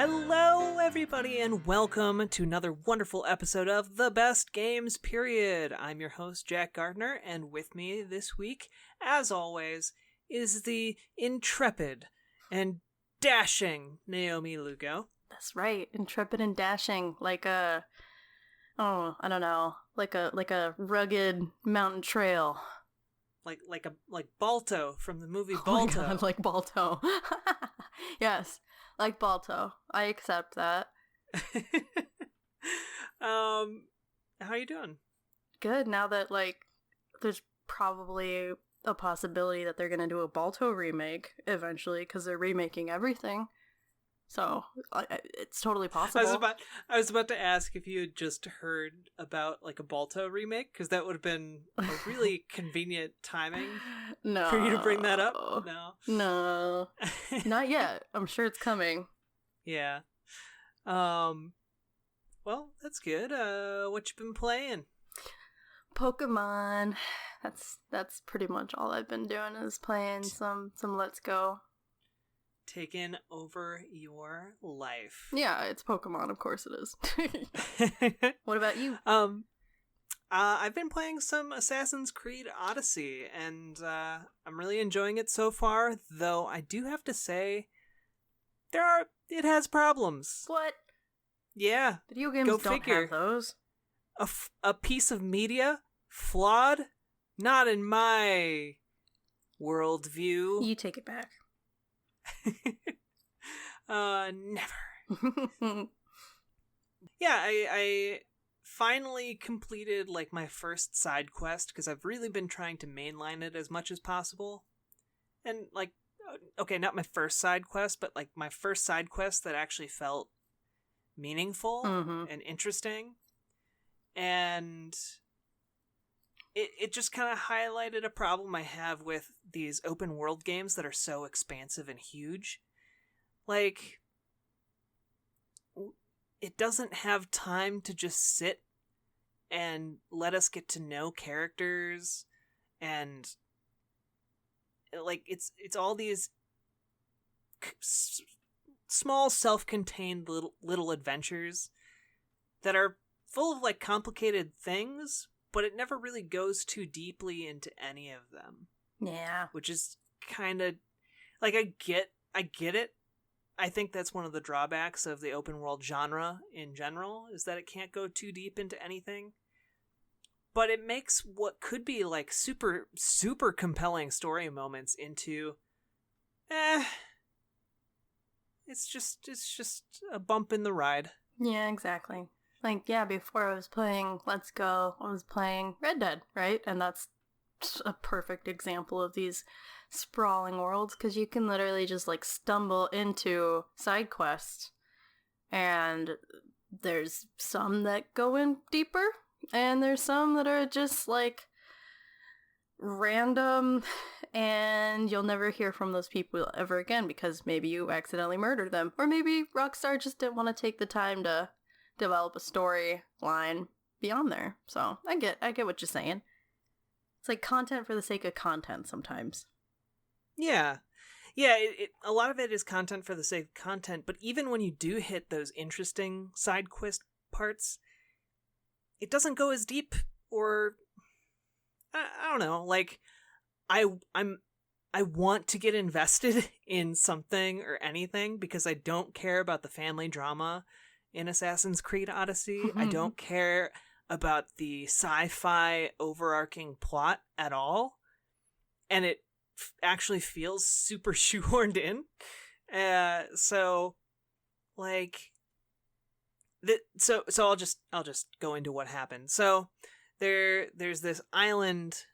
Hello, everybody, and welcome to another wonderful episode of The Best Games, period. I'm your host, Jack Gardner, and with me this week, as always, is the intrepid and dashing Naomi Lugo. That's right, intrepid and dashing, like a rugged mountain trail. Like Balto from the movie Balto. Oh my God, like Balto. Yes, like Balto. I accept that. How are you doing? Good. Now that there's probably a possibility that they're gonna do a Balto remake eventually because they're remaking everything. So it's totally possible. I was about to ask if you had just heard about like a Balto remake, because that would have been a really convenient timing for you to bring that up. No, not yet. I'm sure it's coming. Yeah. Well, that's good. What you been playing? Pokemon. That's pretty much all I've been doing is playing some Let's Go. Taken over your life. Yeah, it's Pokemon, of course it is. What about you? I've been playing some Assassin's Creed Odyssey, and I'm really enjoying it so far, though I do have to say it has problems. What? Yeah. Video games don't have those. A piece of media? Flawed? Not in my worldview. You take it back. Never. Yeah, I finally completed like my first side quest because I've really been trying to mainline it as much as possible. And like, okay, not my first side quest, but like my first side quest that actually felt meaningful and interesting. And it just kind of highlighted a problem I have with these open world games that are so expansive and huge. Like, it doesn't have time to just sit and let us get to know characters, and like it's all these small self-contained little adventures that are full of like complicated things, but it never really goes too deeply into any of them. Yeah. Which is kind of like, I get it. I think that's one of the drawbacks of the open world genre in general, is that it can't go too deep into anything. But it makes what could be like super, super compelling story moments into it's just a bump in the ride. Yeah, exactly. Like, yeah, before I was playing Let's Go, I was playing Red Dead, right? And that's a perfect example of these sprawling worlds, because you can literally just, like, stumble into side quests, and there's some that go in deeper, and there's some that are just, like, random, and you'll never hear from those people ever again, because maybe you accidentally murdered them, or maybe Rockstar just didn't want to take the time to develop a storyline beyond there. So I get what you're saying. It's like content for the sake of content sometimes. Yeah, a lot of it is content for the sake of content, but even when you do hit those interesting side quest parts, it doesn't go as deep, or I don't know, like I want to get invested in something or anything because I don't care about the family drama in Assassin's Creed Odyssey. I don't care about the sci-fi overarching plot at all, and it actually feels super shoehorned in. So I'll just go into what happened. So there's this island,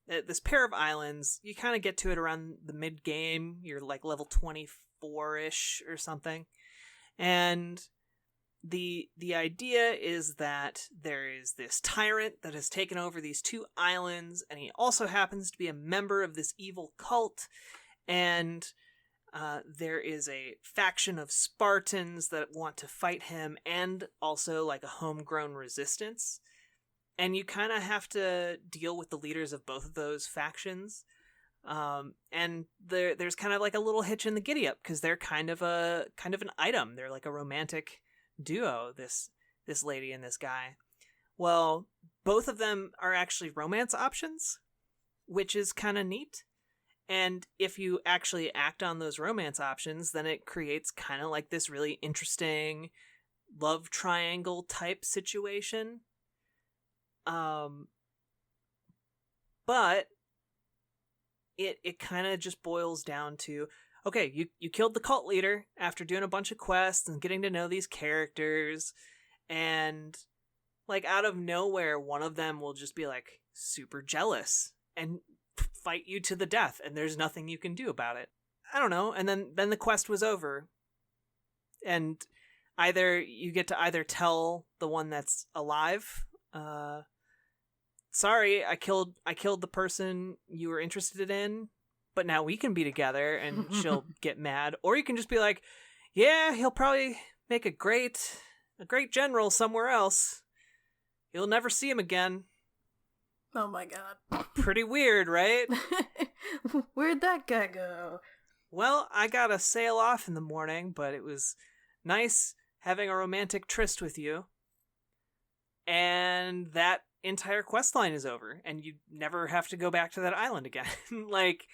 this pair of islands. You kind of get to it around the mid game. You're like level 24-ish or something. And the idea is that there is this tyrant that has taken over these two islands, and he also happens to be a member of this evil cult, and there is a faction of Spartans that want to fight him, and also like a homegrown resistance. And you kind of have to deal with the leaders of both of those factions. And there's kind of like a little hitch in the giddy up because they're kind of an item. They're like a romantic duo, this lady and this guy. Well, both of them are actually romance options, which is kind of neat. And if you actually act on those romance options, then it creates kind of like this really interesting love triangle type situation. But it kind of just boils down to, okay, you killed the cult leader after doing a bunch of quests and getting to know these characters, and like out of nowhere, one of them will just be like super jealous and fight you to the death, and there's nothing you can do about it. I don't know. And then the quest was over, and either you get to either tell the one that's alive, sorry, I killed the person you were interested in, but now we can be together, and she'll get mad. Or you can just be like, yeah, he'll probably make a great general somewhere else. You'll never see him again. Oh my god. Pretty weird, right? Where'd that guy go? Well, I gotta sail off in the morning, but it was nice having a romantic tryst with you. And that entire quest line is over, and you never have to go back to that island again. Like,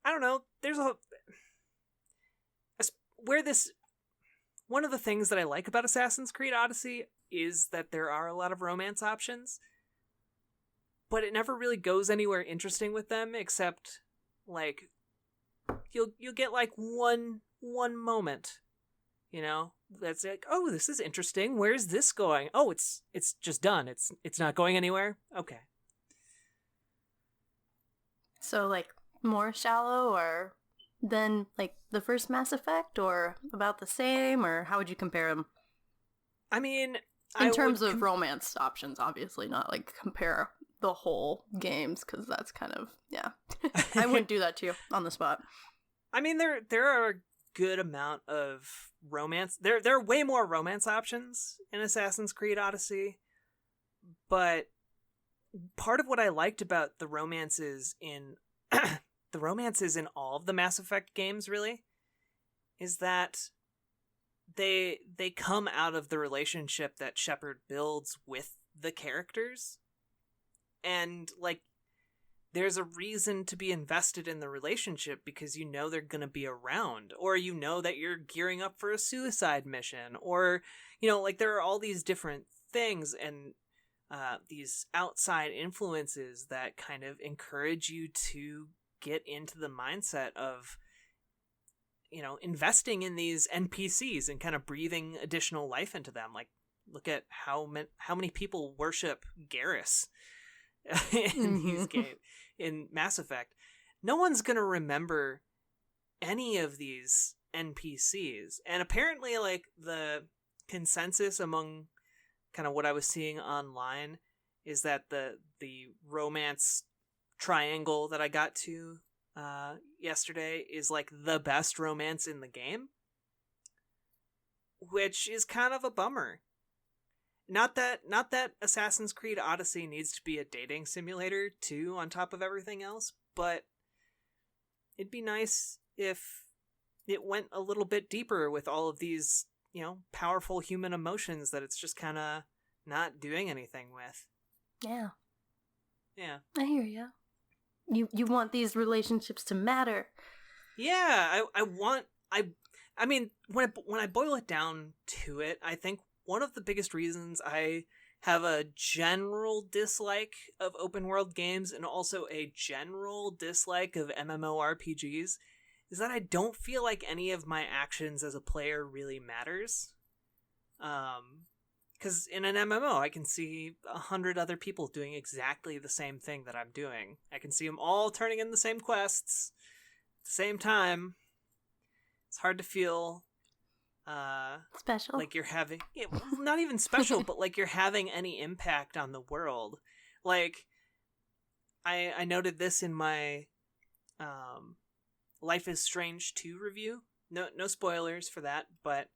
I don't know, there's one of the things that I like about Assassin's Creed Odyssey is that there are a lot of romance options, but it never really goes anywhere interesting with them, except like you'll get like one moment, you know, that's like, oh, this is interesting. Where's this going? Oh, it's just done. It's not going anywhere. Okay. So like more shallow, or than like the first Mass Effect, or about the same, or how would you compare them? I mean, in terms of romance options, obviously, not like compare the whole games, because that's kind of, yeah. I wouldn't do that to you on the spot. I mean, there are a good amount of romance. There are way more romance options in Assassin's Creed Odyssey, but part of what I liked about the romances in all of the Mass Effect games, really, is that they come out of the relationship that Shepard builds with the characters. And, like, there's a reason to be invested in the relationship because you know they're going to be around, or you know that you're gearing up for a suicide mission, or, you know, like, there are all these different things and these outside influences that kind of encourage you to get into the mindset of, you know, investing in these NPCs and kind of breathing additional life into them. Like, look at how many people worship Garrus in these games, in Mass Effect. No one's gonna remember any of these NPCs, and apparently, like, the consensus among kind of what I was seeing online is that the romance triangle that I got to yesterday is like the best romance in the game, which is kind of a bummer. Not that Assassin's Creed Odyssey needs to be a dating simulator too, on top of everything else, but it'd be nice if it went a little bit deeper with all of these, you know, powerful human emotions that it's just kind of not doing anything with. Yeah. Yeah. I hear you. You want these relationships to matter. Yeah, I mean, when I boil it down to it, I think one of the biggest reasons I have a general dislike of open world games and also a general dislike of MMORPGs is that I don't feel like any of my actions as a player really matters. Because in an MMO, I can see 100 other people doing exactly the same thing that I'm doing. I can see them all turning in the same quests at the same time. It's hard to feel special, like you're having, not even special, but like you're having any impact on the world. Like, I noted this in my Life is Strange 2 review. No spoilers for that, but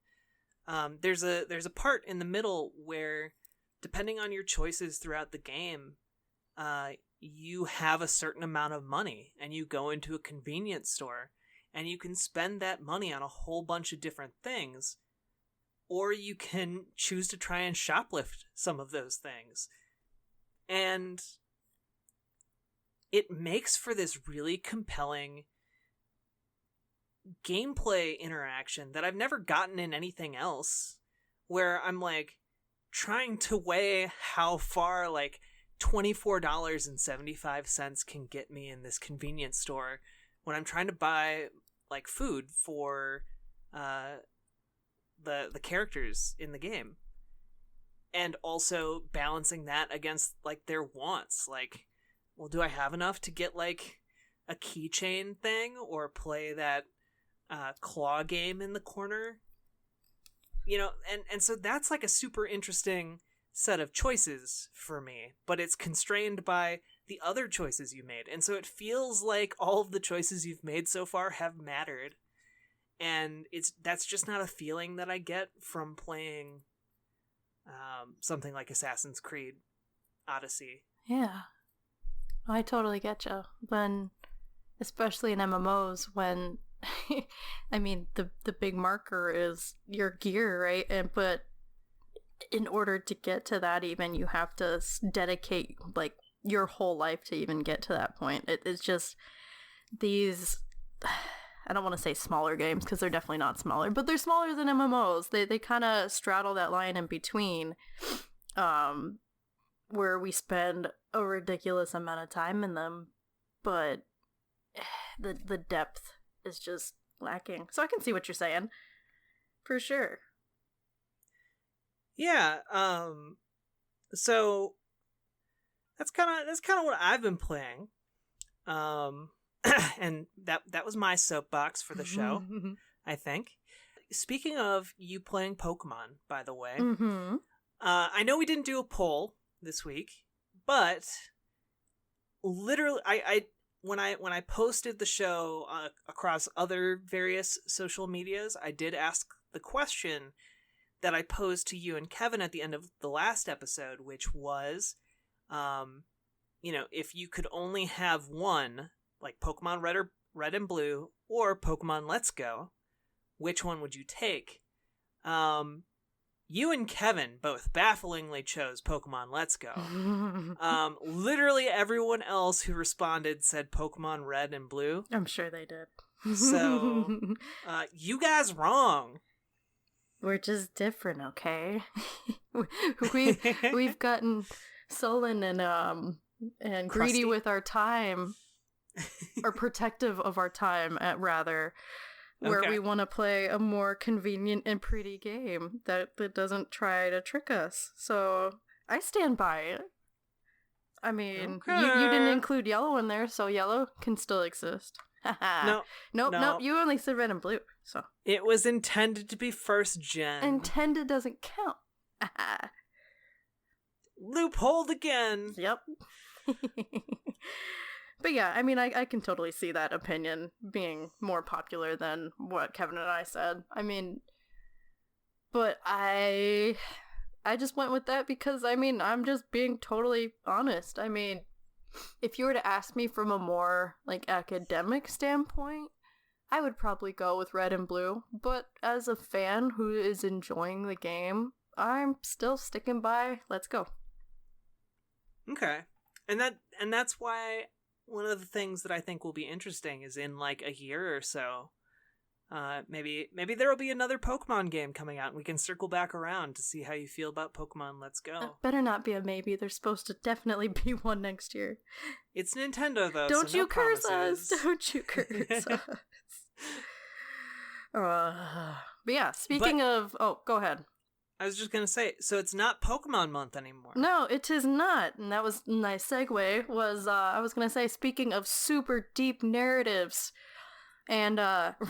there's a part in the middle where, depending on your choices throughout the game, you have a certain amount of money and you go into a convenience store and you can spend that money on a whole bunch of different things, or you can choose to try and shoplift some of those things. And it makes for this really compelling gameplay interaction that I've never gotten in anything else, where I'm like trying to weigh how far like $24.75 can get me in this convenience store when I'm trying to buy like food for the characters in the game, and also balancing that against like their wants. Like, well, do I have enough to get like a keychain thing or play that claw game in the corner? You know, and so that's like a super interesting set of choices for me, but it's constrained by the other choices you made. And so it feels like all of the choices you've made so far have mattered. And that's just not a feeling that I get from playing something like Assassin's Creed Odyssey. Yeah, I totally get you. When, especially in MMOs, when I mean the big marker is your gear, right? But in order to get to that, even you have to dedicate like your whole life to even get to that point. It's just these. I don't want to say smaller games because they're definitely not smaller, but they're smaller than MMOs. They kind of straddle that line in between, where we spend a ridiculous amount of time in them, but the depth is just lacking. So I can see what you're saying, for sure. Yeah. So that's kind of what I've been playing. And that was my soapbox for the show, I think. Speaking of you playing Pokemon, by the way, I know we didn't do a poll this week, but literally, when I posted the show across other various social medias, I did ask the question that I posed to you and Kevin at the end of the last episode, which was, if you could only have one, like Pokemon Red and Blue or Pokemon Let's Go, which one would you take? You and Kevin both bafflingly chose Pokemon Let's Go. Literally everyone else who responded said Pokemon Red and Blue. I'm sure they did. So, you guys wrong. We're just different, okay? We've gotten sullen and greedy Crusty with our time. Or protective of our time, rather, where we want to play a more convenient and pretty game that doesn't try to trick us. So I stand by it. I mean, you didn't include yellow in there, so yellow can still exist. Nope. You only said red and blue, so it was intended to be first gen. Intended doesn't count. Loopholed again. Yep. But yeah, I mean, I can totally see that opinion being more popular than what Kevin and I said. I mean, but I just went with that because, I mean, I'm just being totally honest. I mean, if you were to ask me from a more, like, academic standpoint, I would probably go with Red and Blue. But as a fan who is enjoying the game, I'm still sticking by Let's Go. Okay. And that's why one of the things that I think will be interesting is in like a year or so, maybe there will be another Pokemon game coming out and we can circle back around to see how you feel about Pokemon Let's Go. Better not be a maybe. There's supposed to definitely be one next year. It's Nintendo though. Don't so you no curse promises. us. Don't you curse us. But yeah, speaking of... Oh, go ahead. I was just going to say, so it's not Pokemon month anymore. No, it is not. And that was a nice segue. I was going to say, speaking of super deep narratives and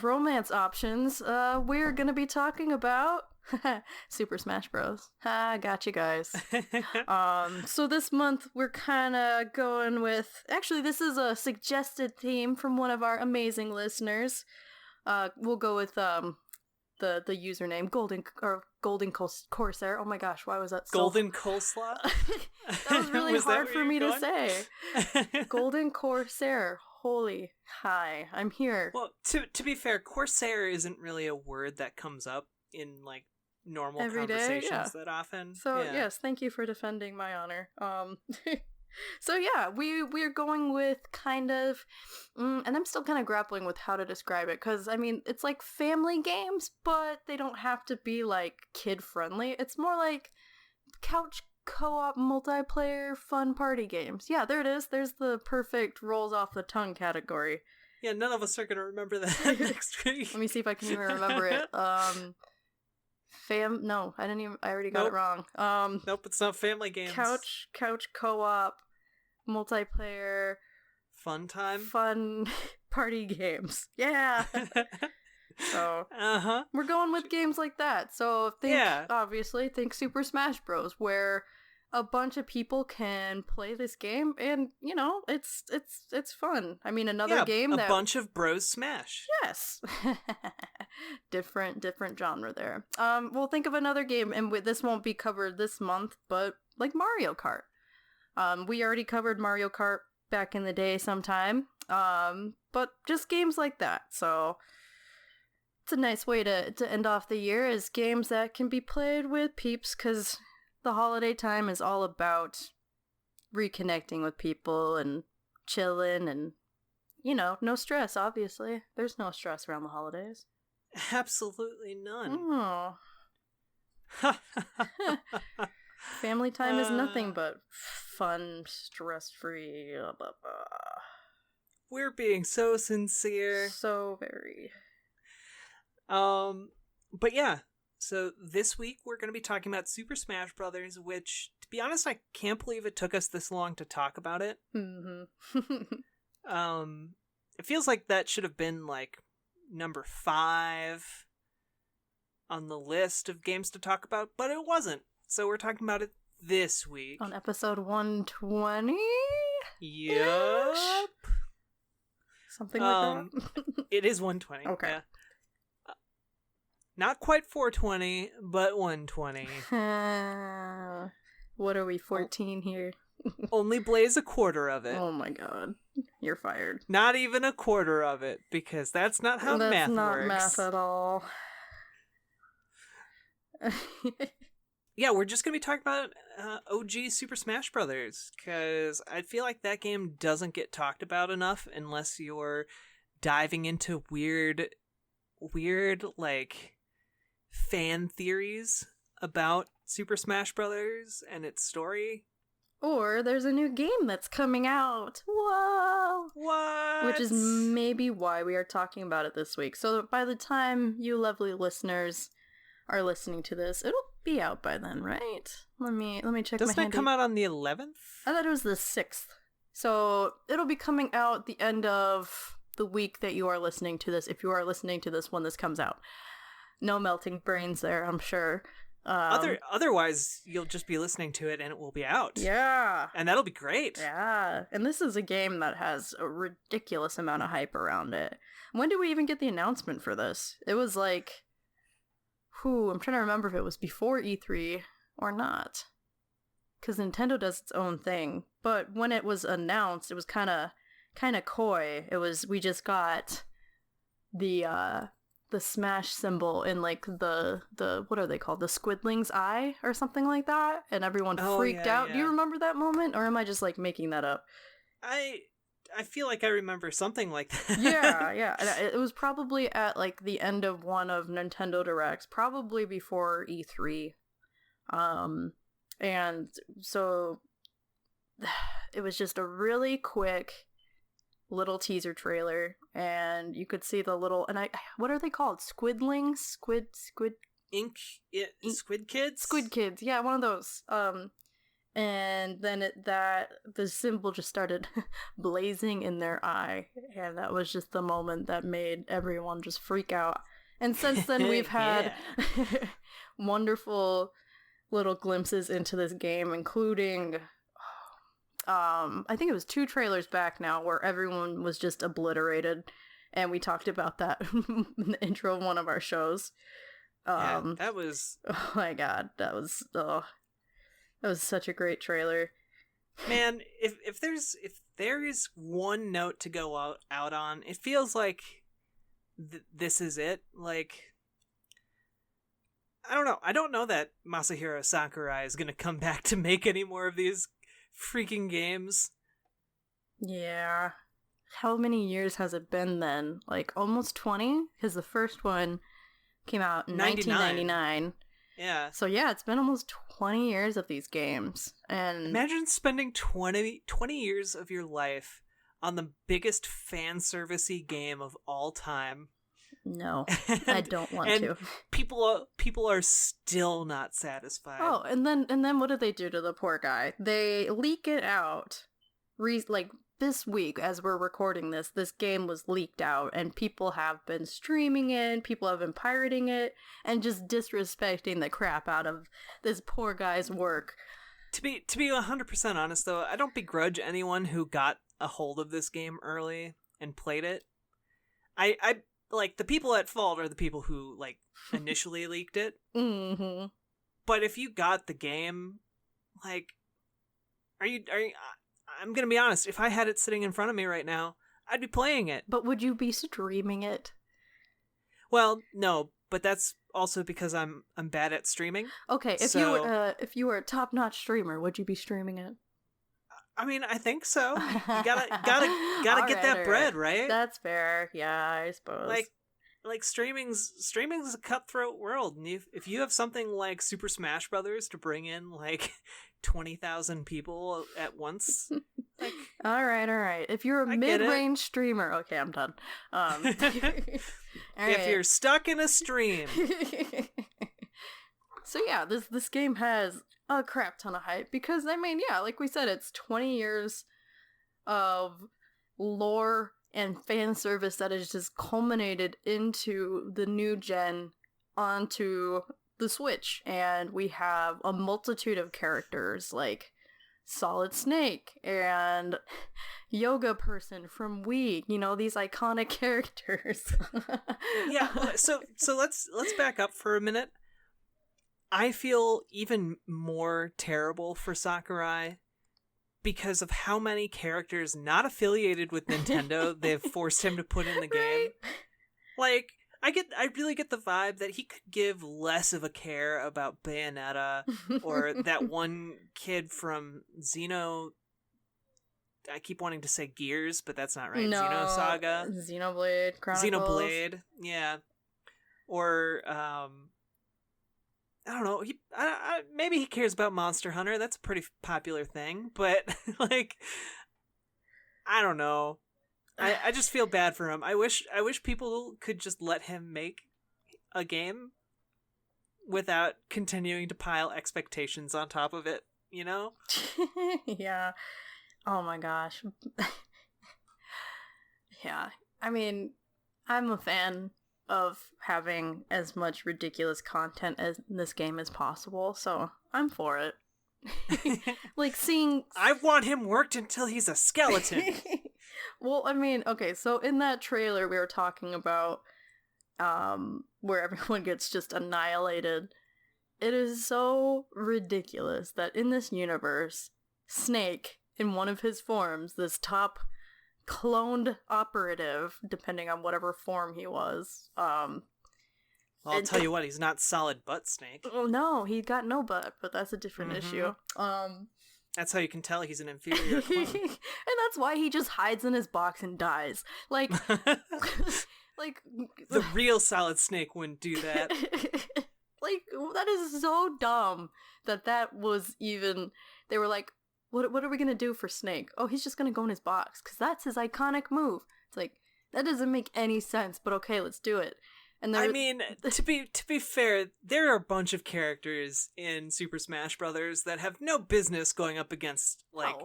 romance options, we're going to be talking about Super Smash Bros. Ha, got you guys. So this month we're kind of going with... Actually, this is a suggested theme from one of our amazing listeners. We'll go with... the username Golden Corsair. Oh my gosh, why was that so Golden Coleslaw? That was really hard for me to say. say. Golden Corsair. Holy hi, I'm here. Well, to be fair, Corsair isn't really a word that comes up in like normal Every day, conversations that often. So yes, thank you for defending my honor. So yeah, we're going with kind of, and I'm still kind of grappling with how to describe it, because I mean it's like family games, but they don't have to be like kid friendly. It's more like couch co-op multiplayer fun party games. Yeah, there it is. There's the perfect rolls off the tongue category. Yeah, none of us are gonna remember that next week. Let me see if I can even remember it. No, I didn't even. I already got it wrong. Nope, it's not family games. Couch co-op multiplayer fun party games. Yeah. So uh-huh. we're going with games like that. So obviously think Super Smash Bros, where a bunch of people can play this game, and you know it's fun. I mean, another game that a bunch of bros smash. Yes. different genre there. We'll think of another game, and this won't be covered this month, but like Mario Kart. We already covered Mario Kart back in the day sometime. But just games like that. So it's a nice way to end off the year, is games that can be played with peeps, because the holiday time is all about reconnecting with people and chilling, and you know, no stress. Obviously there's no stress around the holidays. Absolutely none. Oh. Family time is nothing but fun, stress-free. Blah, blah, blah. We're being so sincere. So very. But yeah, so this week we're going to be talking about Super Smash Brothers, which, to be honest, I can't believe it took us this long to talk about it. Mm-hmm. It feels like that should have been like number 5 on the list of games to talk about, but it wasn't. So we're talking about it this week. On episode 120? Yep. Something like that? It is 120. Okay. Yeah. Not quite 420, but 120. What are we, 14 here? Only Blaze a quarter of it. Oh my god. You're fired. Not even a quarter of it, because that's not how math works. That's not math at all. Yeah, we're just going to be talking about OG Super Smash Brothers, because I feel like that game doesn't get talked about enough unless you're diving into weird, like, fan theories about Super Smash Brothers and its story. Or there's a new game that's coming out. Whoa! What? Which is maybe why we are talking about it this week. So by the time you lovely listeners are listening to this, it'll be out by then, right? Let me check. Doesn't it come out on the 11th? I thought it was the 6th. So it'll be coming out the end of the week that you are listening to this, if you are listening to this when this comes out. No melting brains there, I'm sure. Otherwise, you'll just be listening to it and it will be out. Yeah. And that'll be great. Yeah. And this is a game that has a ridiculous amount of hype around it. When did we even get the announcement for this? It was like, I'm trying to remember if it was before E3 or not. Because Nintendo does its own thing. But when it was announced, it was kind of coy. We just got the Smash symbol in like the what are they called, the squidling's eye or something like that, and everyone freaked out. Yeah. Do you remember that moment, or am I just like making that up? I feel like I remember something like that. yeah and it was probably at like the end of one of Nintendo Directs, probably before E3, and so it was just a really quick little teaser trailer, and you could see the little, and what are they called? Squidlings? Squid Squid Kids? Squid Kids, yeah, one of those. And then the symbol just started blazing in their eye, and that was just the moment that made everyone just freak out. And since then we've had wonderful little glimpses into this game, including I think it was 2 trailers back now where everyone was just obliterated, and we talked about that in the intro of one of our shows. Yeah, that was... Oh my god, that was such a great trailer. Man, if there is one note to go out on, it feels like this is it. Like, I don't know. I don't know that Masahiro Sakurai is going to come back to make any more of these freaking games. Yeah. How many years has it been then? Like almost 20? Because the first one came out in 1999. Yeah. So yeah, it's been almost 20 years of these games. And imagine spending 20 years of your life on the biggest fan servicey game of all time. No, I don't want to. People are still not satisfied. Oh, and then what did they do to the poor guy? They leak it out. Like this week, as we're recording this game was leaked out, and people have been streaming it, people have been pirating it, and just disrespecting the crap out of this poor guy's work. To be 100% honest, though, I don't begrudge anyone who got a hold of this game early and played it. I like, the people at fault are the people who, like, initially leaked it. Mm-hmm. But if you got the game, like, are you I'm gonna be honest, if I had it sitting in front of me right now, I'd be playing it. But would you be streaming it? Well, no, but that's also because I'm bad at streaming. Okay, if you were a top-notch streamer, would you be streaming it? I mean, I think so. You gotta get that bread, right? That's fair. Yeah, I suppose. Like streaming's a cutthroat world, and if you have something like Super Smash Brothers to bring in like 20,000 people at once, like, all right. If you're a mid-range streamer, okay, I'm done. If you're stuck in a stream. So yeah, this game has a crap ton of hype because, I mean, yeah, like we said, it's 20 years of lore and fan service that has just culminated into the new gen onto the Switch. And we have a multitude of characters like Solid Snake and Yoga Person from Wii, you know, these iconic characters. Yeah, so let's back up for a minute. I feel even more terrible for Sakurai because of how many characters not affiliated with Nintendo they've forced him to put in the game. Like, I really get the vibe that he could give less of a care about Bayonetta or that one kid from Xeno. I keep wanting to say Gears, but that's not right. No, Xenosaga. Xenoblade Chronicles. Xenoblade, yeah. Or, I don't know. Maybe he cares about Monster Hunter. That's a pretty popular thing, but like, I don't know. I just feel bad for him. I wish people could just let him make a game without continuing to pile expectations on top of it, you know? Yeah. Oh my gosh. Yeah. I mean, I'm a fan of having as much ridiculous content as in this game as possible, so I'm for it. Like, seeing... I want him worked until he's a skeleton. Well, I mean, okay, so in that trailer we were talking about where everyone gets just annihilated. It is so ridiculous that in this universe, Snake, in one of his forms, this top cloned operative, depending on whatever form he was. Well, I'll tell you what, he's not Solid Butt Snake. Oh no, he got no butt, but that's a different issue. That's how you can tell he's an inferior clone. And that's why he just hides in his box and dies. Like, like the real Solid Snake wouldn't do that. Like, that is so dumb that was even. They were like, What are we gonna do for Snake? Oh, he's just gonna go in his box, because that's his iconic move. It's like, that doesn't make any sense, but okay, let's do it. And I mean, to be fair, there are a bunch of characters in Super Smash Brothers that have no business going up against, like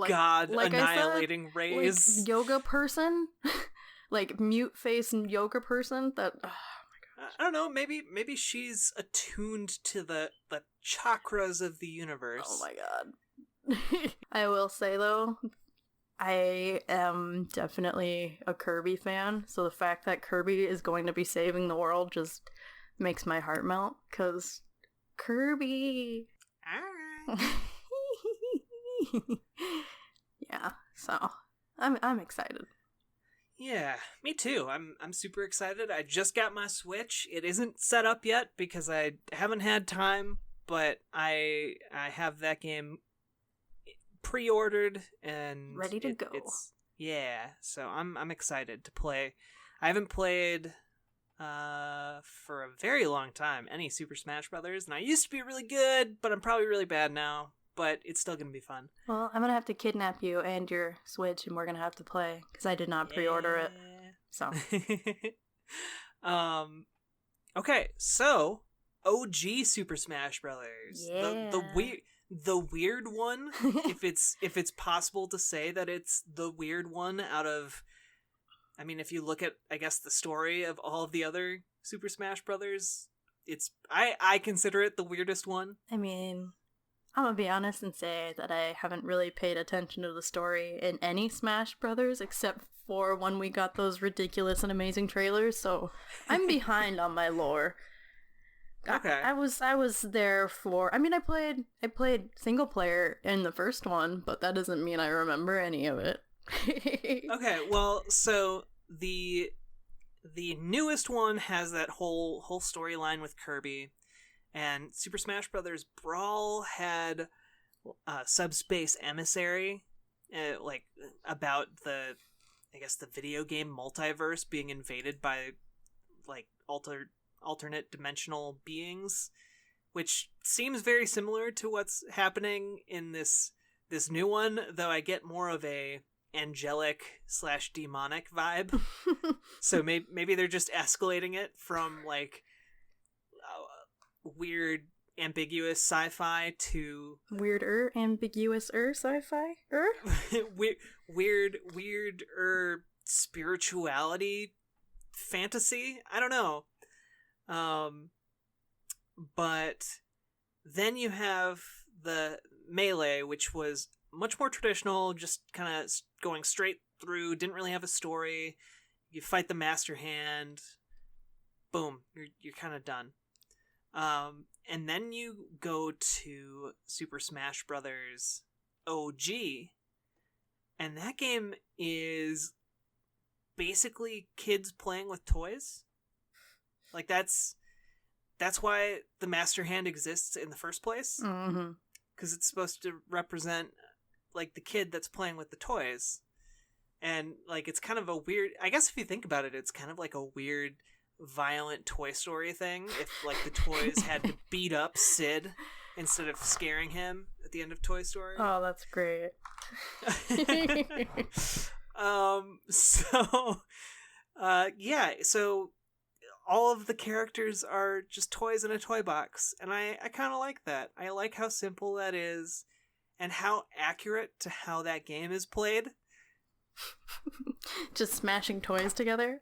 God annihilating rays. Like Yoga Person? Like Mute Face and Yoga Person? That... Oh my gosh. I don't know, maybe she's attuned to the chakras of the universe. Oh my god. I will say, though, I am definitely a Kirby fan, so the fact that Kirby is going to be saving the world just makes my heart melt, because Kirby. All right. Yeah, so I'm excited. Yeah, me too. I'm super excited. I just got my Switch. It isn't set up yet because I haven't had time, but I have that game pre-ordered and Ready to go. So I'm excited to play. I haven't played for a very long time any Super Smash Brothers, and I used to be really good, but I'm probably really bad now. But it's still gonna be fun. Well, I'm gonna have to kidnap you and your Switch, and we're gonna have to play because I did not pre-order it. So, okay, so OG Super Smash Brothers, yeah, the weird one. if it's possible to say that it's the weird one out of, I mean, if you look at, I guess, the story of all of the other Super Smash Brothers, it's I consider it the weirdest one. I mean, I'm gonna be honest and say that I haven't really paid attention to the story in any Smash Brothers except for when we got those ridiculous and amazing trailers, so I'm behind on my lore. Okay. I was there for, I mean, I played single player in the first one, but that doesn't mean I remember any of it. Okay, well, so the newest one has that whole storyline with Kirby. And Super Smash Bros. Brawl had Subspace Emissary, about the video game multiverse being invaded by like alternate dimensional beings, which seems very similar to what's happening in this new one, though I get more of a angelic / demonic vibe. So maybe they're just escalating it from like weird ambiguous sci-fi to weirder ambiguous sci-fi weird spirituality fantasy. I don't know. But then you have the Melee, which was much more traditional, just kind of going straight through, didn't really have a story. You fight the Master Hand, boom, you're kind of done. And then you go to Super Smash Brothers OG, and that game is basically kids playing with toys. Like that's why the Master Hand exists in the first place. Mm-hmm. Because it's supposed to represent like the kid that's playing with the toys. And like it's kind of a weird, I guess if you think about it, it's kind of like a weird violent Toy Story thing, if like the toys had to beat up Sid instead of scaring him at the end of Toy Story. Oh, that's great. So all of the characters are just toys in a toy box, and I kind of like that. I like how simple that is and how accurate to how that game is played. Just smashing toys together.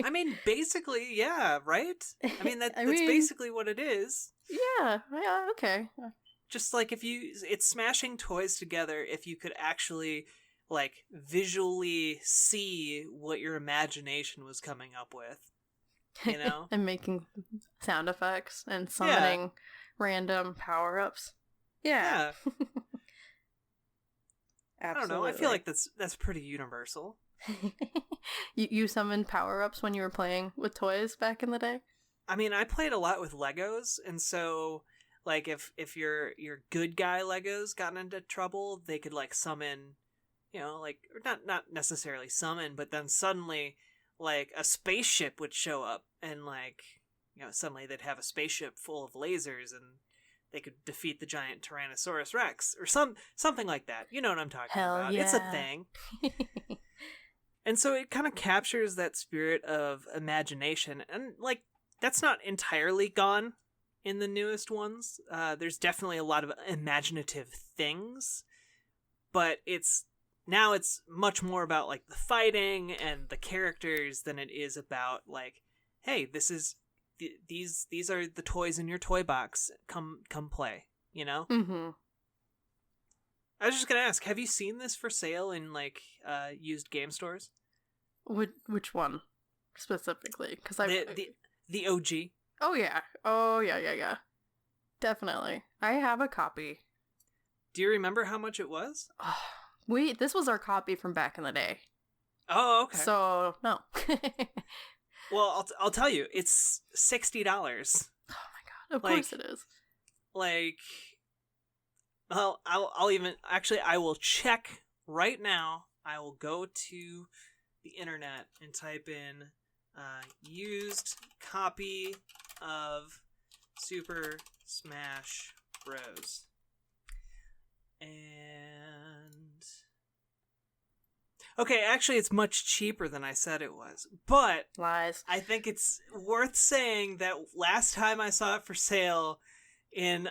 I mean, basically, yeah, right? I mean, that's basically what it is. Yeah, okay. Just like it's smashing toys together if you could actually, like, visually see what your imagination was coming up with, you know? And making sound effects and summoning random power-ups. Yeah. I don't know. I feel like that's pretty universal. You summoned power-ups when you were playing with toys back in the day? I mean, I played a lot with Legos, and so like if your good guy Legos got into trouble, they could like summon, you know, like not necessarily summon, but then suddenly like a spaceship would show up, and like, you know, suddenly they'd have a spaceship full of lasers and they could defeat the giant Tyrannosaurus Rex or something like that. You know what I'm talking about. Yeah. It's a thing. And so it kind of captures that spirit of imagination. And like, that's not entirely gone in the newest ones. There's definitely a lot of imaginative things, but it's much more about like the fighting and the characters than it is about like, hey, this is these are the toys in your toy box. Come play, you know? Mm-hmm. I was just gonna ask, have you seen this for sale in like used game stores? Which one specifically? Because the OG. Oh, yeah. Oh, yeah. Definitely. I have a copy. Do you remember how much it was? This was our copy from back in the day. Oh, okay. So, no. Well, I'll tell you, it's $60. Oh my god, of course it is. Like, well, I'll even, actually, I will check right now. I will go to the internet and type in used copy of Super Smash Bros. And okay, actually it's much cheaper than I said it was. But lies. I think it's worth saying that last time I saw it for sale in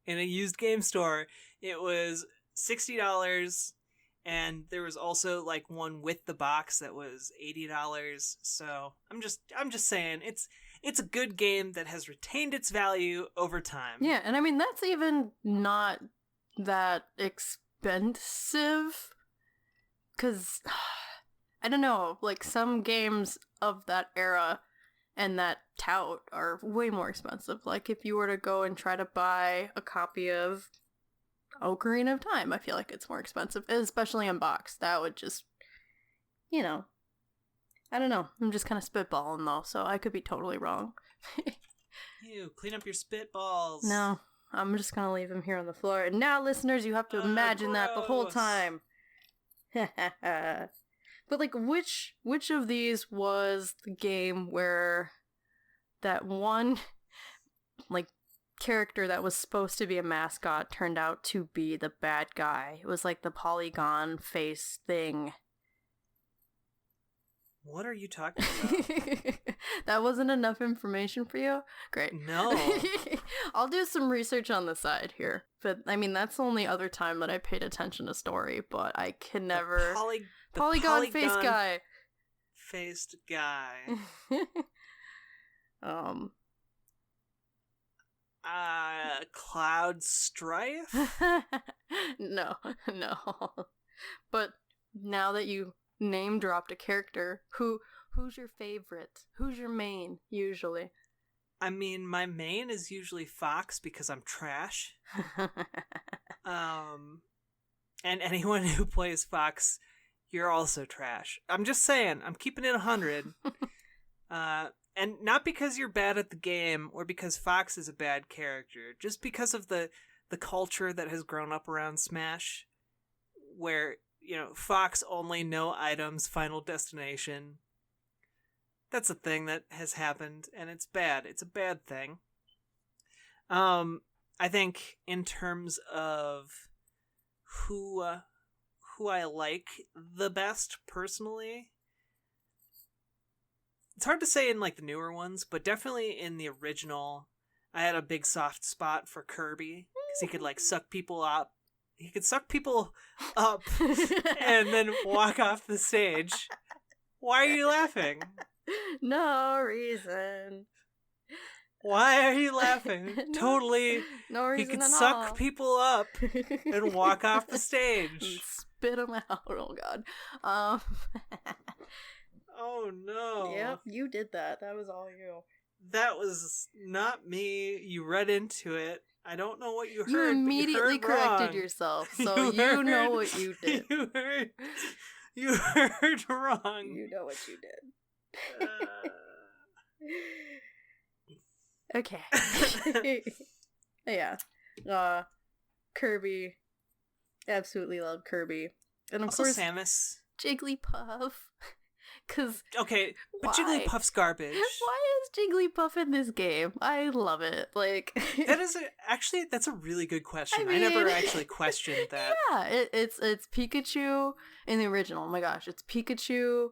a used game store, it was $60, and there was also like one with the box that was $80. So I'm just saying it's a good game that has retained its value over time. Yeah, and I mean that's even not that expensive, because I don't know, like some games of that era and that tout are way more expensive. Like if you were to go and try to buy a copy of Ocarina of Time, I feel like it's more expensive, especially in box. That would just, I don't know. I'm just kind of spitballing though, so I could be totally wrong. Ew, clean up your spitballs. No, I'm just gonna leave him here on the floor. And now, listeners, you have to imagine that the whole time. But like, which of these was the game where that one like character that was supposed to be a mascot turned out to be the bad guy? It was like the polygon face thing. What are you talking about? That wasn't enough information for you? Great. No. I'll do some research on the side here. But, I mean, that's the only other time that I paid attention to story, but I can never... Polygon face guy. Faced guy. Cloud Strife? No. But now that you name dropped a character, who's your favorite? Who's your main, usually? I mean, my main is usually Fox because I'm trash. And anyone who plays Fox, you're also trash. I'm just saying, I'm keeping it 100. And not because you're bad at the game or because Fox is a bad character, just because of the culture that has grown up around Smash, where, Fox only, no items, final destination. That's a thing that has happened, and it's bad. It's a bad thing. I think in terms of who I like the best personally, it's hard to say in like the newer ones, but definitely in the original, I had a big soft spot for Kirby because he could like suck people up. He could suck people up and then walk off the stage. Why are you laughing? No reason. Why are you laughing? Totally. No reason. He could at suck all. people up and walk off the stage. And spit them out. Oh god. Oh no. Yep, you did that. That was all you. That was not me. You read into it. I don't know what you heard. You immediately corrected wrong. yourself, so you know what you did. You heard wrong. You know what you did. Okay. Yeah. Kirby. Absolutely love Kirby. And of also course, Samus. Jigglypuff. Cause okay, but why? Jigglypuff's garbage. Why is Jigglypuff in this game? I love it. Like that's a really good question. I mean, I never actually questioned that. Yeah, it's Pikachu in the original. Oh my gosh, it's Pikachu,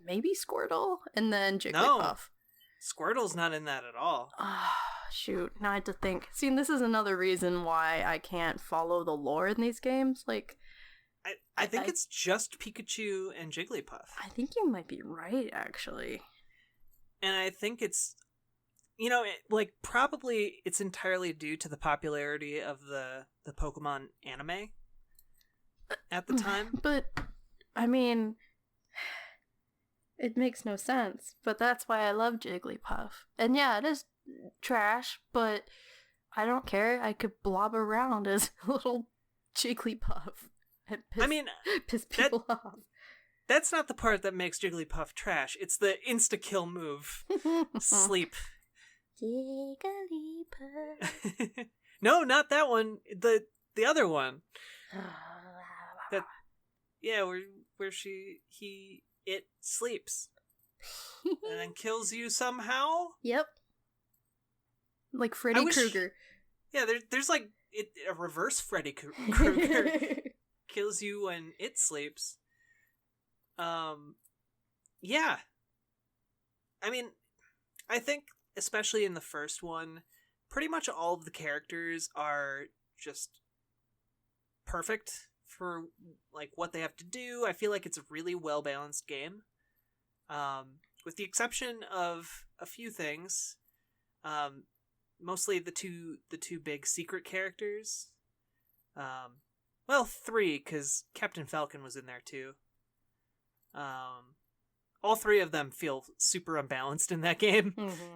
maybe Squirtle, and then Jigglypuff. No, Squirtle's not in that at all. Shoot, now I had to think. See, and this is another reason why I can't follow the lore in these games. Like, I think it's just Pikachu and Jigglypuff. I think you might be right, actually. And I think it's, probably it's entirely due to the popularity of the Pokemon anime at the time. But, I mean, It makes no sense, but that's why I love Jigglypuff. And yeah, it is trash, but I don't care. I could blob around as a little Jigglypuff and piss people off. That's not the part that makes Jigglypuff trash. It's the insta-kill move. Sleep. Jigglypuff. No, not that one. The other one. That, yeah, where it sleeps and then kills you somehow. Yep. Like Freddy Krueger. Yeah, there's like a reverse Freddy Krueger. Kills you when it sleeps. Yeah. I mean, I think especially in the first one, pretty much all of the characters are just perfect for like what they have to do. I feel like it's a really well balanced game, with the exception of a few things. Mostly the two big secret characters. Well, three, because Captain Falcon was in there too. All three of them feel super unbalanced in that game. Mm-hmm.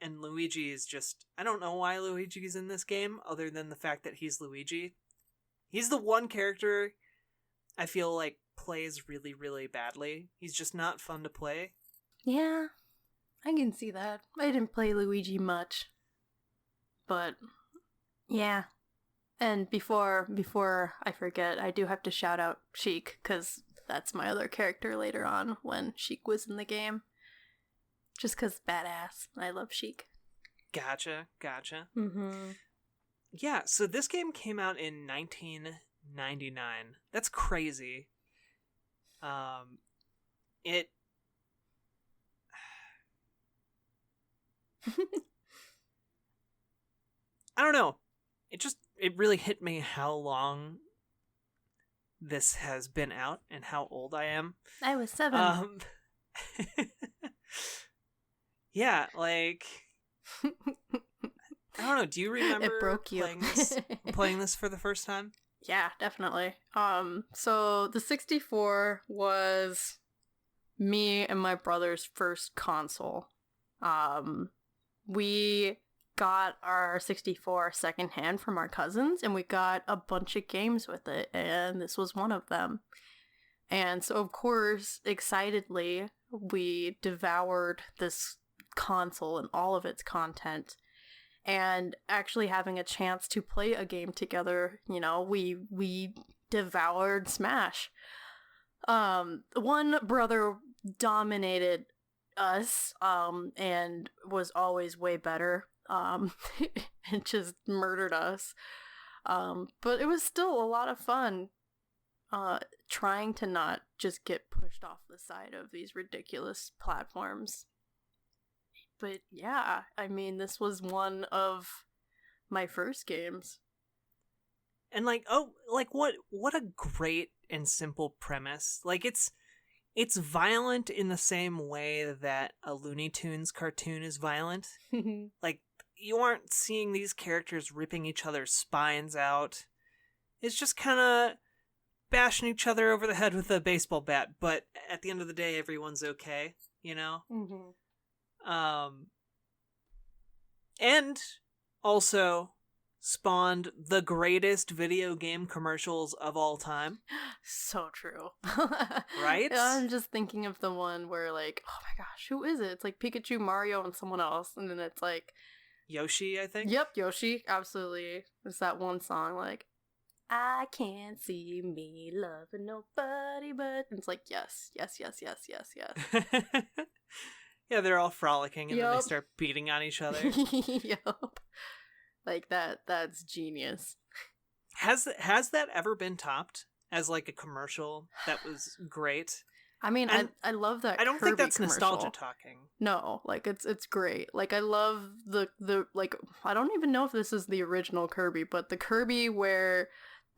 And Luigi is just... I don't know why Luigi's in this game, other than the fact that he's Luigi. He's the one character I feel like plays really, really badly. He's just not fun to play. Yeah, I can see that. I didn't play Luigi much. But, yeah. And before I forget, I do have to shout out Sheik, because that's my other character later on when Sheik was in the game. Just because badass. I love Sheik. Gotcha. Mm-hmm. Yeah, so this game came out in 1999. That's crazy. It... I don't know. It really hit me how long this has been out and how old I am. I was 7. Yeah, like... I don't know, do you remember it broke you. playing this for the first time? Yeah, definitely. So the 64 was me and my brother's first console. We got our 64 secondhand from our cousins, and we got a bunch of games with it, and this was one of them. And so, of course, excitedly, we devoured this console and all of its content. And actually having a chance to play a game together, you know, we devoured Smash. One brother dominated us, and was always way better, and just murdered us. But it was still a lot of fun, trying to not just get pushed off the side of these ridiculous platforms. But yeah, I mean, this was one of my first games. And what a great and simple premise. Like, it's violent in the same way that a Looney Tunes cartoon is violent. Like, you aren't seeing these characters ripping each other's spines out. It's just kind of bashing each other over the head with a baseball bat, but at the end of the day, everyone's okay, you know? Mm-hmm. And also spawned the greatest video game commercials of all time. So true. Right? I'm just thinking of the one where, like, oh my gosh, who is it? It's like Pikachu, Mario, and someone else, and then it's like Yoshi, I think. Yep, Yoshi, absolutely. It's that one song, like, I can't see me loving nobody but... And it's like, yes. Yeah, they're all frolicking and then they start beating on each other. Yep. Like, that's genius. Has that ever been topped as, like, a commercial that was great? I mean, I love that. I don't Kirby think that's commercial. nostalgia talking. No, like, it's great. Like, I love the like, I don't even know if this is the original Kirby, but the Kirby where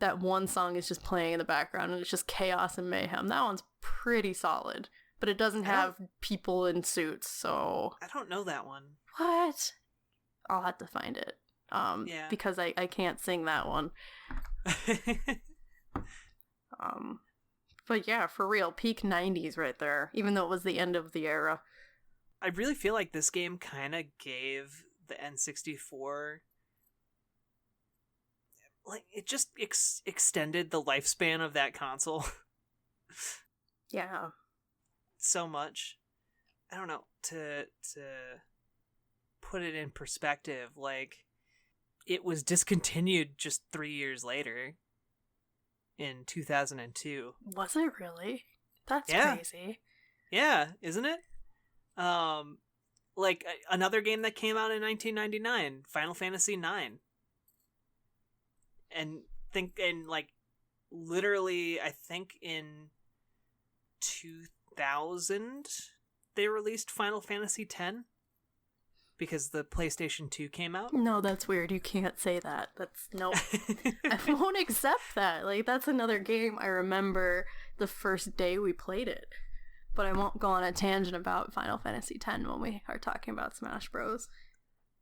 that one song is just playing in the background and it's just chaos and mayhem. That one's pretty solid. But it doesn't have people in suits, so... I don't know that one. What? I'll have to find it. Because I can't sing that one. But yeah, for real, peak 90s right there, even though it was the end of the era. I really feel like this game kind of gave the N64, like, it just extended the lifespan of that console Yeah. so much. I don't know, to put it in perspective, like, it was discontinued just 3 years later in 2002. Was it really? That's Yeah. crazy. Yeah, isn't it? Like, another game that came out in 1999, Final Fantasy IX. And literally, I think in 2000 they released Final Fantasy X because the PlayStation 2 came out. No, that's weird. You can't say that. That's nope. I won't accept that. Like, that's another game I remember the first day we played it. But I won't go on a tangent about Final Fantasy X when we are talking about Smash Bros.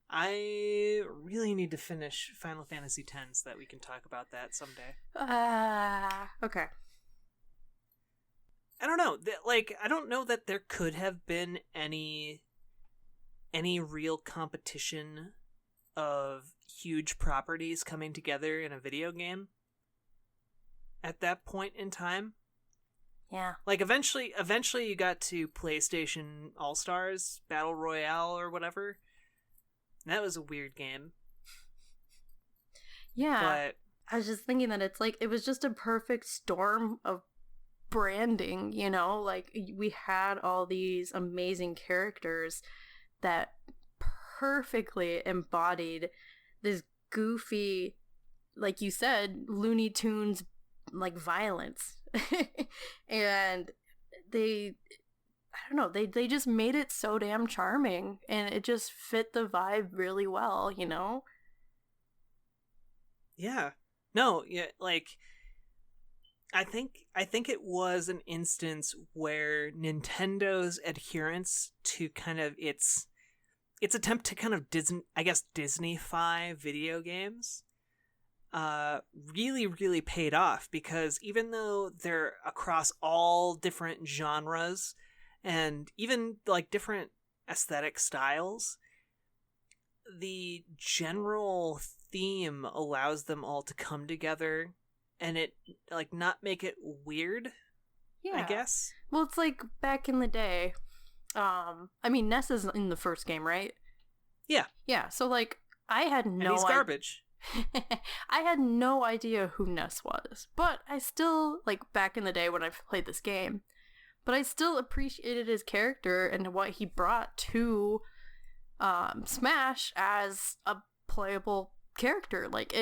I really need to finish Final Fantasy X so that we can talk about that someday. Okay. I don't know. I don't know that there could have been any real competition of huge properties coming together in a video game at that point in time. Yeah. Like, eventually you got to PlayStation All-Stars Battle Royale or whatever. And that was a weird game. Yeah. But I was just thinking that it's like, it was just a perfect storm of branding, you know? Like, we had all these amazing characters that perfectly embodied this goofy, like you said, Looney Tunes, like, violence. And I don't know, they just made it so damn charming, and it just fit the vibe really well, you know? yeah. No, yeah, like, I think it was an instance where Nintendo's adherence to kind of its attempt to kind of Disney-fy video games really, really paid off, because even though they're across all different genres and even like different aesthetic styles, the general theme allows them all to come together and it, like, not make it weird, Yeah. I guess. Well, it's like back in the day. I mean, Ness is in the first game, right? Yeah. Yeah, so like, I had And no he's garbage. I had no idea who Ness was, but I still, like, back in the day when I played this game, but I still appreciated his character and what he brought to Smash as a playable character. Like,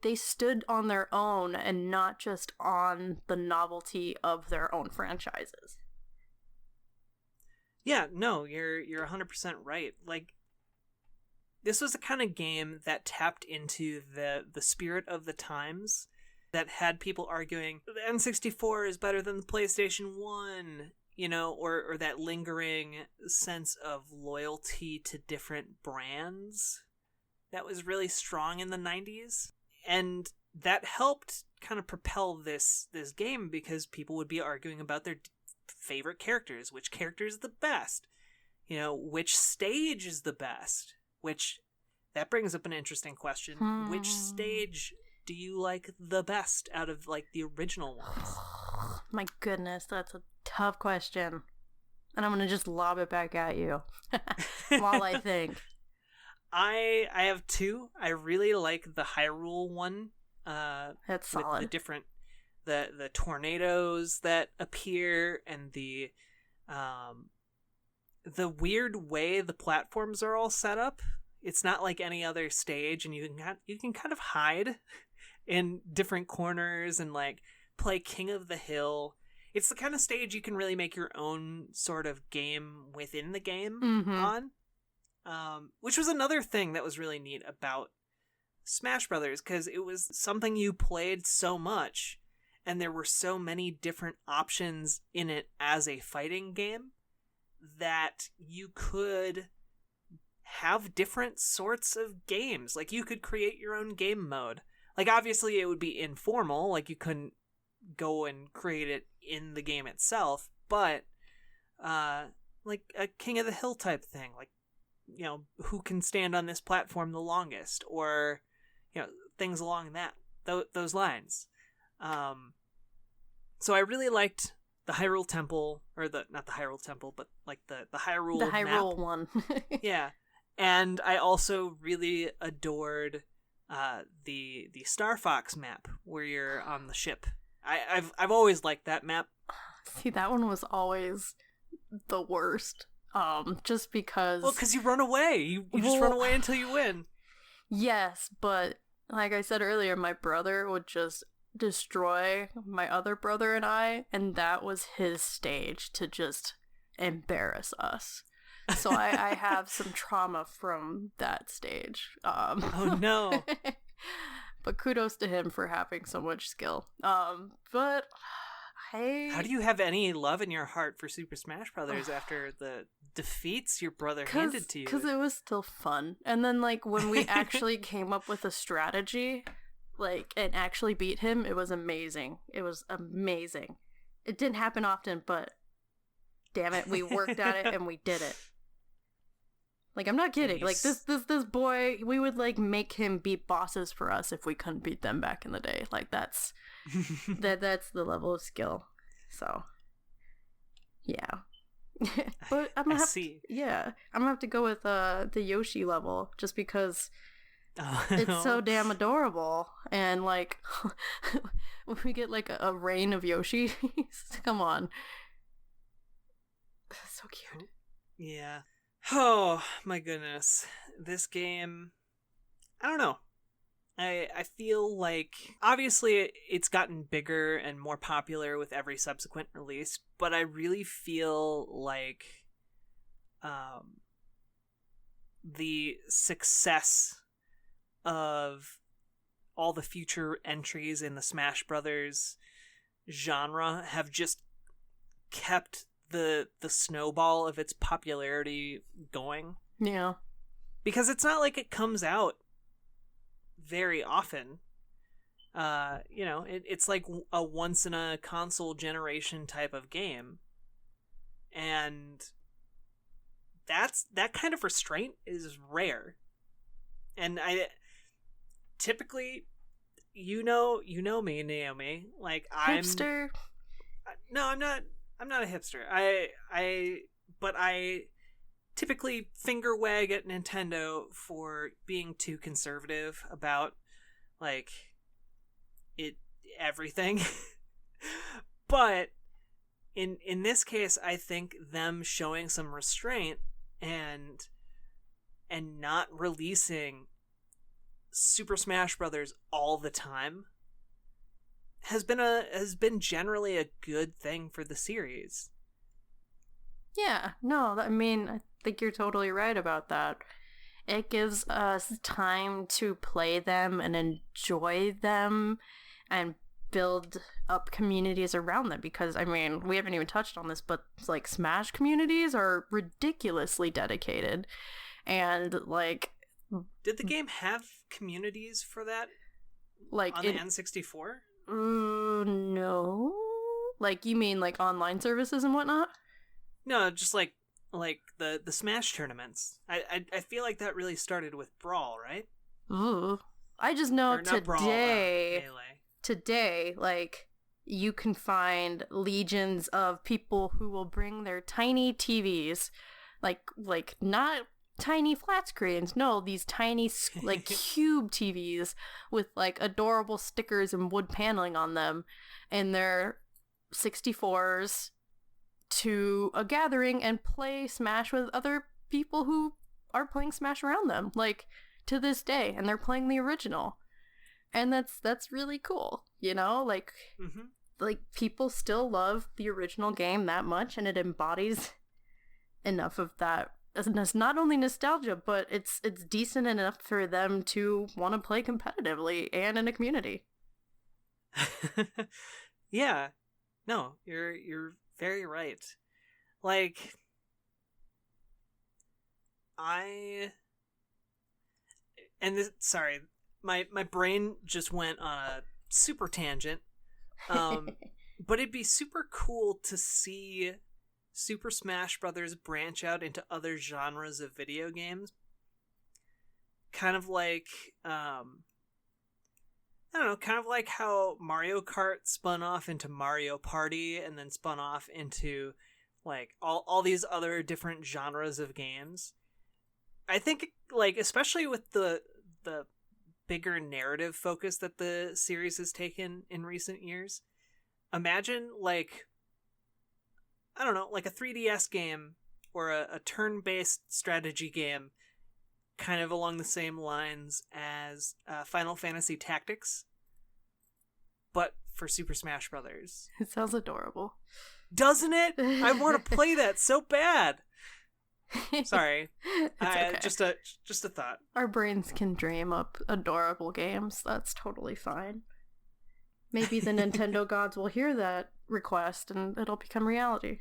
they stood on their own and not just on the novelty of their own franchises. Yeah, no, you're 100% right. Like, this was the kind of game that tapped into the spirit of the times, that had people arguing the N64 is better than the PlayStation 1, you know, or that lingering sense of loyalty to different brands that was really strong in the 90s. And that helped kind of propel this game, because people would be arguing about their favorite characters, which character is the best, you know, which stage is the best. Which, that brings up an interesting question. Which stage do you like the best out of, like, the original ones? My goodness, that's a tough question. And I'm gonna just lob it back at you while I think. I have two. I really like the Hyrule one. That's solid. With the different, the tornadoes that appear, and the weird way the platforms are all set up. It's not like any other stage, and you can kind of hide in different corners and, like, play King of the Hill. It's the kind of stage you can really make your own sort of game within the game on. Which was another thing that was really neat about Smash Brothers, because it was something you played so much, and there were so many different options in it as a fighting game, that you could have different sorts of games. Like, you could create your own game mode. Like, obviously it would be informal, like, you couldn't go and create it in the game itself, but like a King of the Hill type thing, like, you know, who can stand on this platform the longest, or, you know, things along those lines. So I really liked the Hyrule Temple, or not the Hyrule Temple, but like the Hyrule The Hyrule map. one. Yeah. And I also really adored the Star Fox map where you're on the ship. I've always liked that map. See, that one was always the worst. Just because... Well, because you run away. You just run away until you win. Yes, but like I said earlier, my brother would just destroy my other brother and I, and that was his stage to just embarrass us. So I have some trauma from that stage. Oh no. But kudos to him for having so much skill. But how do you have any love in your heart for Super Smash Brothers after the defeats your brother handed to you? Because it was still fun. And then, like, when we actually came up with a strategy, like, and actually beat him, it was amazing. It was amazing. It didn't happen often, but damn it, we worked at it and we did it. Like, I'm not kidding. Like, this boy, we would, like, make him beat bosses for us if we couldn't beat them back in the day. Like, that's that's the level of skill. So, yeah. But I'm gonna I'm gonna have to go with the Yoshi level, just because it's so damn adorable. And, like, when we get, like, a rain of Yoshis, come on. So cute. Yeah. Oh, my goodness. This game, I don't know. I feel like, obviously, it's gotten bigger and more popular with every subsequent release, but I really feel like the success of all the future entries in the Smash Brothers genre have just kept the snowball of its popularity going. Yeah. Because it's not like it comes out very often. You know, it's like a once in a console generation type of game. And that kind of restraint is rare. And I typically, you know me, Naomi, like Hipster? No, I'm not a hipster. But I typically finger wag at Nintendo for being too conservative about, like, everything. But in this case, I think them showing some restraint and not releasing Super Smash Brothers all the time has been generally a good thing for the series. Yeah, no, I mean, I think you're totally right about that. It gives us time to play them and enjoy them and build up communities around them, because, I mean, we haven't even touched on this, but, like, Smash communities are ridiculously dedicated. And, like... Did the game have communities for that? Like, on the N64? No. Like, you mean, like, online services and whatnot? No, just like the Smash tournaments. I feel like that really started with Brawl, right? Ooh. I just know today, Brawl, today, like, you can find legions of people who will bring their tiny TVs, like not tiny flat screens, no, these tiny, like, cube TVs with, like, adorable stickers and wood paneling on them, and their 64s to a gathering and play Smash with other people who are playing Smash around them, like, to this day, and they're playing the original. And that's really cool, you know? Like, like, people still love the original game that much, and it embodies enough of that. It's not only nostalgia, but it's decent enough for them to want to play competitively and in a community. Yeah. No, you're very right. Like, sorry, my brain just went on a super tangent, But it'd be super cool to see Super Smash Brothers branch out into other genres of video games. Kind of like, I don't know, kind of like how Mario Kart spun off into Mario Party and then spun off into, like, all these other different genres of games. I think, like, especially with the bigger narrative focus that the series has taken in recent years, imagine, like, I don't know, like a 3DS game or a turn-based strategy game kind of along the same lines as Final Fantasy Tactics, but for Super Smash Brothers. It sounds adorable. Doesn't it? I want to play that so bad. Sorry. Okay. Just a thought. Our brains can dream up adorable games. That's totally fine. Maybe the Nintendo gods will hear that request and it'll become reality.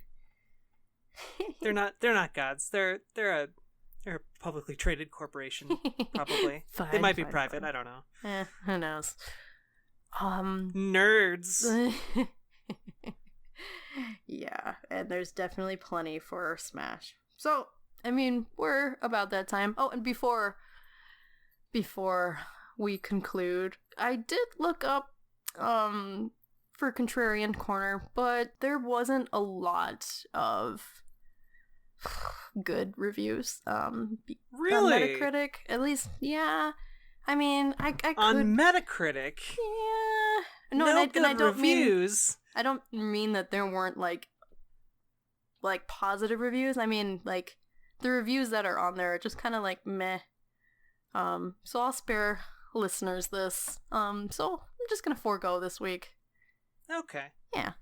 They're not gods. They're a publicly traded corporation, probably. They might be private, I don't know. Who knows? Nerds. Yeah, and there's definitely plenty for Smash. So, I mean, we're about that time. Oh, and before we conclude, I did look up for Contrarian Corner, but there wasn't a lot of good reviews. Really? On Metacritic, at least, yeah. I mean, I could... On Metacritic? Yeah. No, no and I don't reviews. I don't mean that there weren't, like positive reviews. I mean, like, the reviews that are on there are just kind of, like, meh. So I'll spare listeners this. So I'm just gonna forego this week. Okay. Yeah.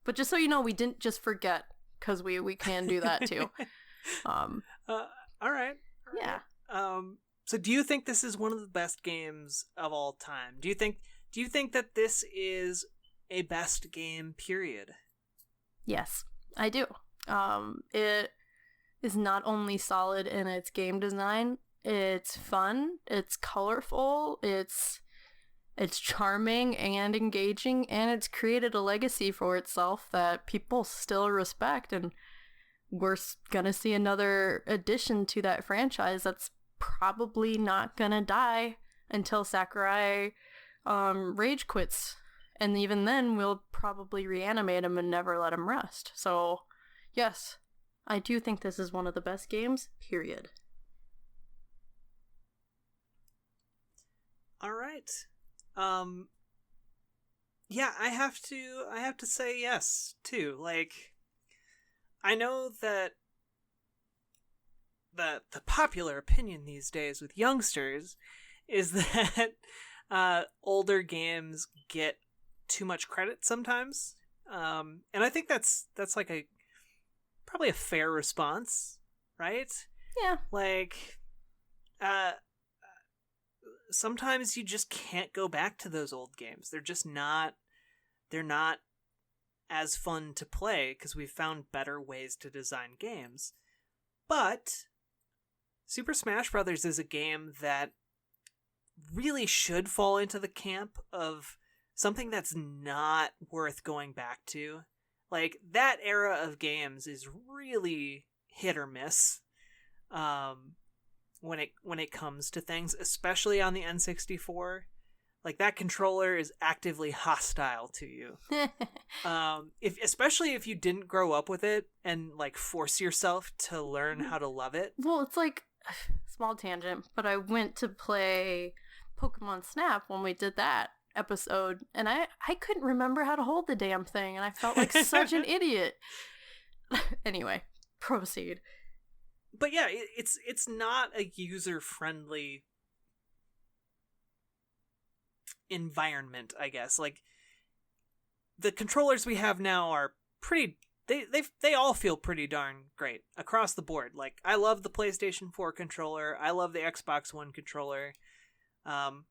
But just so you know, we didn't just forget, because we can do that, too. All right. Yeah. So do you think this is one of the best games of all time? Do you think that this is a best game, period? Yes, I do. It is not only solid in its game design, it's fun, it's colorful, it's charming and engaging, and it's created a legacy for itself that people still respect, and we're gonna see another addition to that franchise that's probably not gonna die until Sakurai rage quits. And even then, we'll probably reanimate him and never let him rest. So, yes, I do think this is one of the best games, period. All right. Yeah, I have to say yes, too. Like, I know that the popular opinion these days with youngsters is that older games get too much credit sometimes, and I think that's like probably a fair response, right? Yeah. Like, sometimes you just can't go back to those old games. They're not as fun to play because we've found better ways to design games. But Super Smash Brothers is a game that really should fall into the camp of something that's not worth going back to. Like, that era of games is really hit or miss when it comes to things, especially on the N64. Like, that controller is actively hostile to you. Especially if you didn't grow up with it and, like, force yourself to learn how to love it. Well, it's like, small tangent, but I went to play Pokemon Snap when we did that episode, and I couldn't remember how to hold the damn thing, and I felt like such an idiot. Anyway, proceed. But yeah, it's not a user-friendly environment, I guess. Like, the controllers we have now are pretty... They all feel pretty darn great across the board. Like, I love the PlayStation 4 controller. I love the Xbox One controller. I'm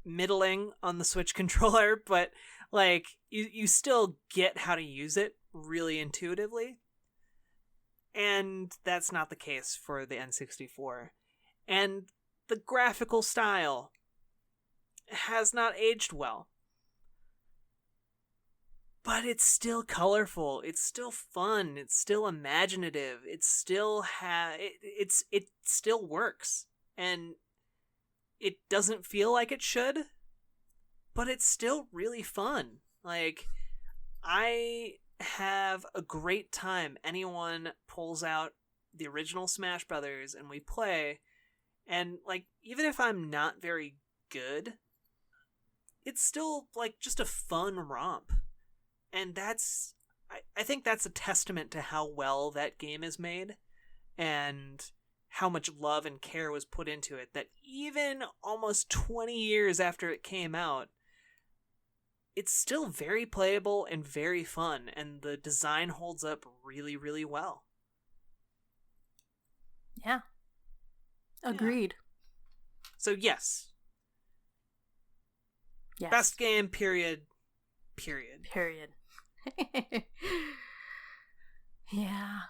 middling on the Switch controller, but, like, you still get how to use it really intuitively. And that's not the case for the N64. And the graphical style has not aged well. but it's still colorful. It's still fun. It's still imaginative. It still it still works, and it doesn't feel like it should, but it's still really fun. Like, I have a great time. Anyone pulls out the original Smash Brothers and we play, and like, even if I'm not very good, it's still like just a fun romp. And that's, I think that's a testament to how well that game is made and how much love and care was put into it, that even almost 20 years after it came out, it's still very playable and very fun, and the design holds up really, really well. Yeah. Agreed. Yeah. So yes. Yes. Best game, period. Yeah.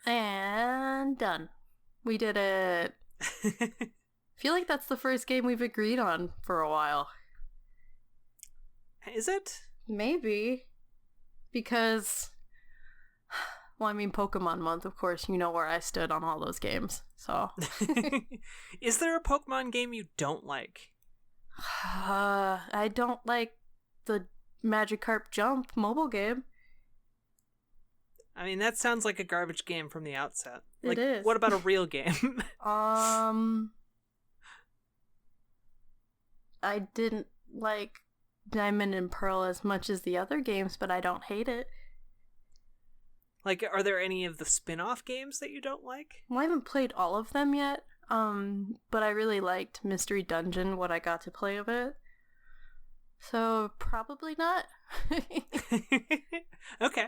And done. We did it. I feel like that's the first game we've agreed on for a while. Is it? Maybe. Because, well, I mean, Pokemon month, of course, you know where I stood on all those games, so. Is there a Pokemon game you don't like? I don't like the Magikarp Jump mobile game. I mean, that sounds like a garbage game from the outset. Like, it is. What about a real game? I didn't like Diamond and Pearl as much as the other games, but I don't hate it. Like, are there any of the spin-off games that you don't like? Well, I haven't played all of them yet, but I really liked Mystery Dungeon, what I got to play of it. So, probably not. Okay.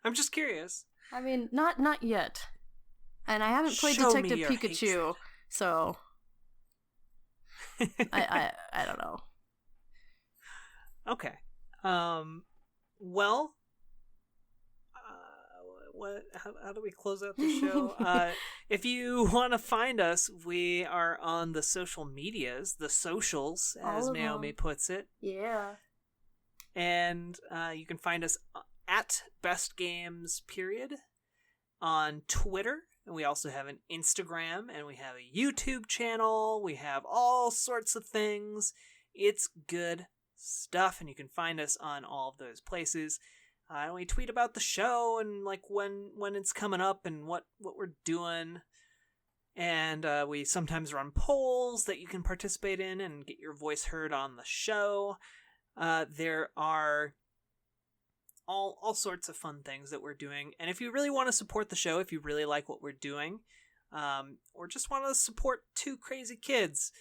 I'm just curious. I mean, not yet. And I haven't played Show Detective me your Pikachu, hatred. so I don't know. Okay. Well, how do we close out the show? If you want to find us, we are on the social medias, the socials, as Naomi puts it. Yeah. And you can find us at Best Games period on Twitter, and we also have an Instagram, and we have a YouTube channel. We have all sorts of things. It's good stuff, and you can find us on all of those places. And we tweet about the show and like when it's coming up and what we're doing. And we sometimes run polls that you can participate in and get your voice heard on the show. There are all sorts of fun things that we're doing. And if you really want to support the show, if you really like what we're doing, or just want to support two crazy kids,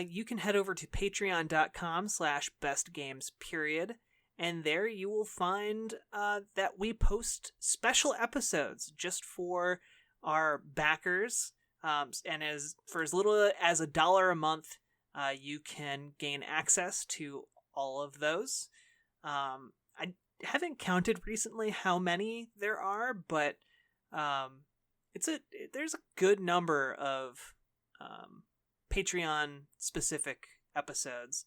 you can head over to patreon.com/bestgamesperiod. And there you will find that we post special episodes just for our backers. And for as little as $1 a month, you can gain access to all of those. I haven't counted recently how many there are, but there's a good number of Patreon specific episodes,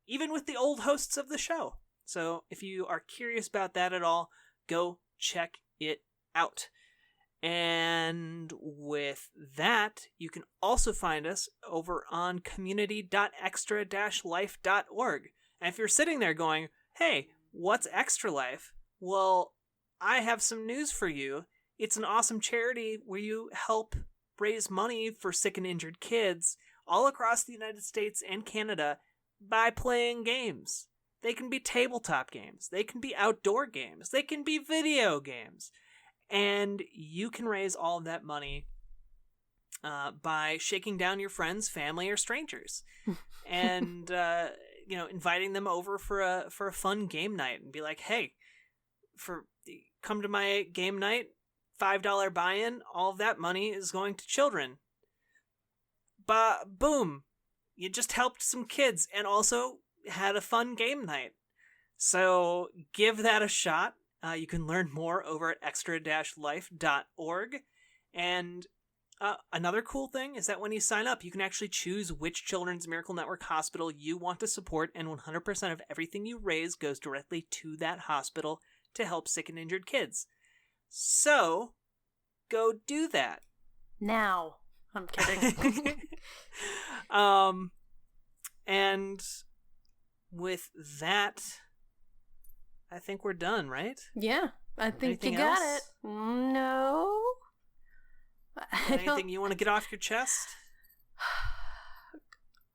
even with the old hosts of the show. So if you are curious about that at all, go check it out. And with that, you can also find us over on community.extra-life.org. And if you're sitting there going, hey, what's Extra Life? Well, I have some news for you. It's an awesome charity where you help raise money for sick and injured kids all across the United States and Canada by playing games. They can be tabletop games. They can be outdoor games. They can be video games. And you can raise all of that money by shaking down your friends, family, or strangers. And, inviting them over for a fun game night and be like, hey, come to my game night, $5 buy-in, all of that money is going to children. Boom. You just helped some kids and also had a fun game night. So give that a shot. You can learn more over at extra-life.org. And Another cool thing is that when you sign up, you can actually choose which Children's Miracle Network hospital you want to support, and 100% of everything you raise goes directly to that hospital to help sick and injured kids. So, go do that. Now. I'm kidding. And with that, I think we're done, right? Yeah, I think Anything you got else? it. No. Anything you want to get off your chest?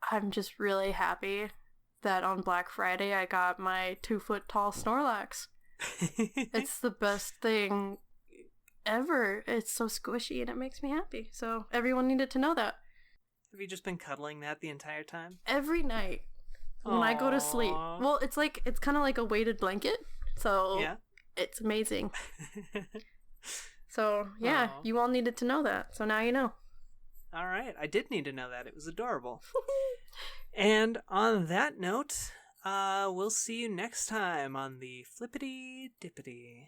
I'm just really happy that on Black Friday I got my 2-foot-tall Snorlax. It's the best thing ever. It's so squishy and it makes me happy. So everyone needed to know that. Have you just been cuddling that the entire time? Every night when I go to sleep. Well, it's kind of like a weighted blanket. So yeah. It's amazing. So, yeah, you all needed to know that. So now you know. All right. I did need to know that. It was adorable. And on that note, we'll see you next time on the Flippity Dippity.